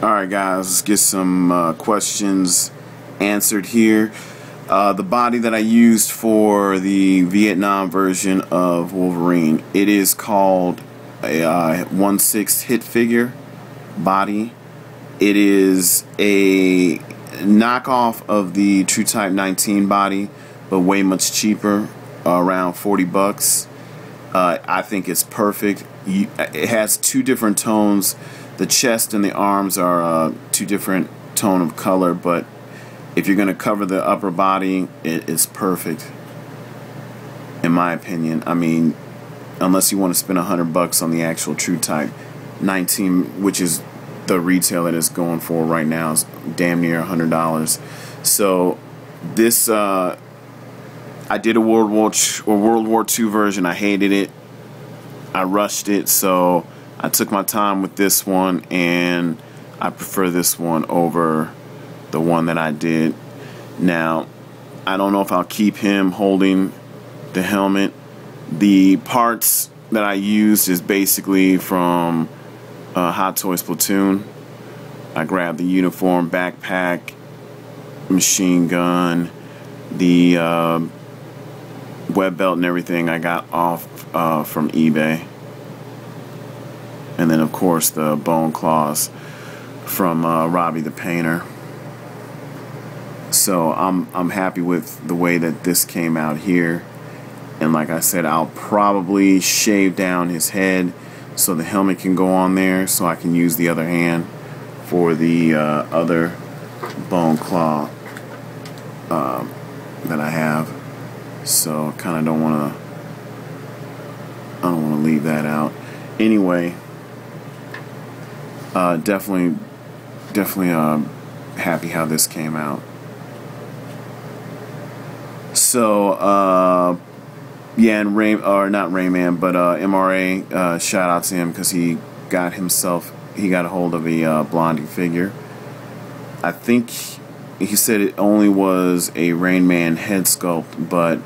Alright guys, let's get some questions answered here. The body that I used for the Vietnam version of Wolverine, it is called a 1/6 hit figure body. It is a knockoff of the True Type 19 body, but way much cheaper, around 40 bucks. I think it's perfect. It has two different tones. The chest and the arms are two different tone of color, but if you're going to cover the upper body, it's perfect, in my opinion. I mean, unless you want to spend $100 on the actual True Type 19, which is the retail that it's going for right now, is damn near $100. So this, I did a World War II version. I hated it. I rushed it, so I took my time with this one, and I prefer this one over the one that I did. Now, I don't know if I'll keep him holding the helmet. The parts that I used is basically from Hot Toys Platoon. I grabbed the uniform, backpack, machine gun, the web belt and everything I got off from eBay. And then, of course, the bone claws from Robbie the Painter. So I'm happy with the way that this came out here. And like I said, I'll probably shave down his head so the helmet can go on there, so I can use the other hand for the other bone claw that I have. So kind of don't want to leave that out. Anyway, definitely happy how this came out. So yeah, and not Rayman, but MRA, shout out to him because he got a hold of a Blondie figure. I think he said it only was a Rain Man head sculpt, but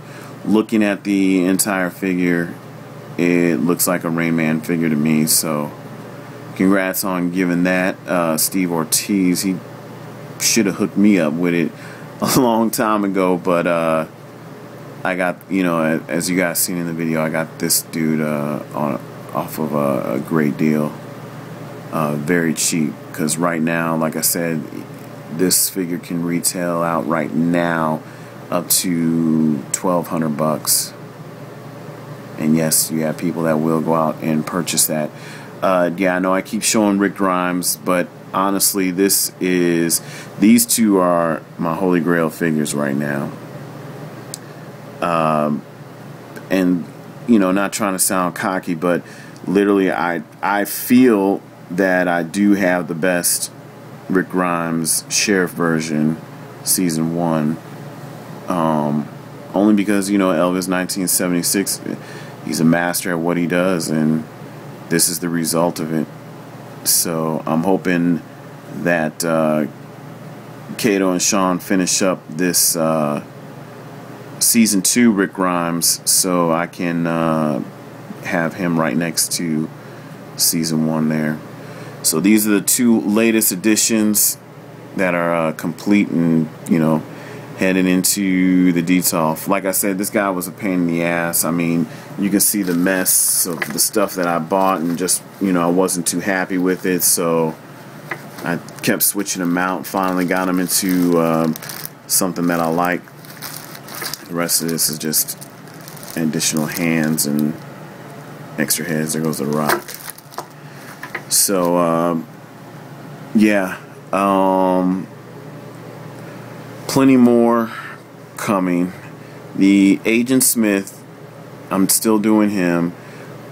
looking at the entire figure, it looks like a Rain Man figure to me. So congrats on giving that. Steve Ortiz, he should have hooked me up with it a long time ago, but I got, as you guys seen in the video, I got this dude off of a great deal, very cheap, because right now, like I said, this figure can retail out right now up to $1,200. And yes, you have people that will go out and purchase that. Yeah, I know I keep showing Rick Grimes, but honestly, these two are my holy grail figures right now. And not trying to sound cocky, but literally I feel that I do have the best Rick Grimes Sheriff version, season 1. Only because Elvis 1976, he's a master at what he does, and this is the result of it. So I'm hoping that Kato and Sean finish up this season 2 Rick Grimes, so I can have him right next to season 1 there. So these are the two latest editions that are complete and heading into the detail. Like I said, this guy was a pain in the ass. I mean, you can see the mess of the stuff that I bought, and just I wasn't too happy with it, so I kept switching them out. Finally got them into something that I like. The rest of this is just additional hands and extra heads. There goes the Rock. So yeah, plenty more coming. The Agent Smith, I'm still doing him.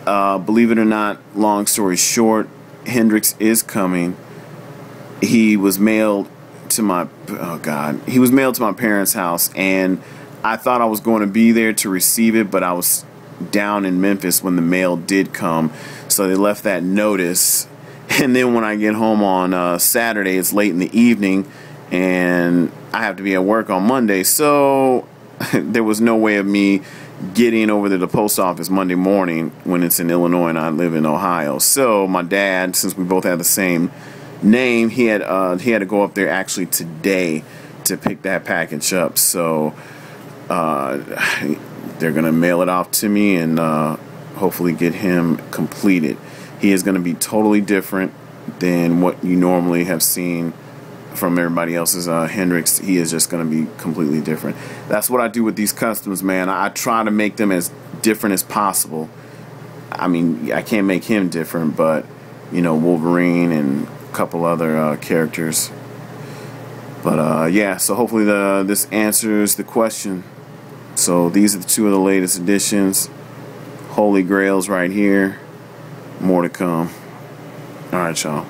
Believe it or not, long story short, Hendrix is coming. He was mailed to my parents' house, and I thought I was going to be there to receive it, but I was down in Memphis when the mail did come, so they left that notice. And then when I get home on Saturday, it's late in the evening, and I have to be at work on Monday, so there was no way of me getting over to the post office Monday morning when it's in Illinois and I live in Ohio. So my dad, since we both have the same name, he had to go up there actually today to pick that package up. So they're gonna mail it off to me and hopefully get him completed. He is gonna be totally different than what you normally have seen from everybody else's Hendrix. He is just going to be completely different. That's what I do with these customs, man. I try to make them as different as possible. I mean, I can't make him different, but you know, Wolverine and a couple other characters. But yeah, so hopefully this answers the question. So these are the two of the latest editions. Holy Grails right here. More to come. All right, y'all.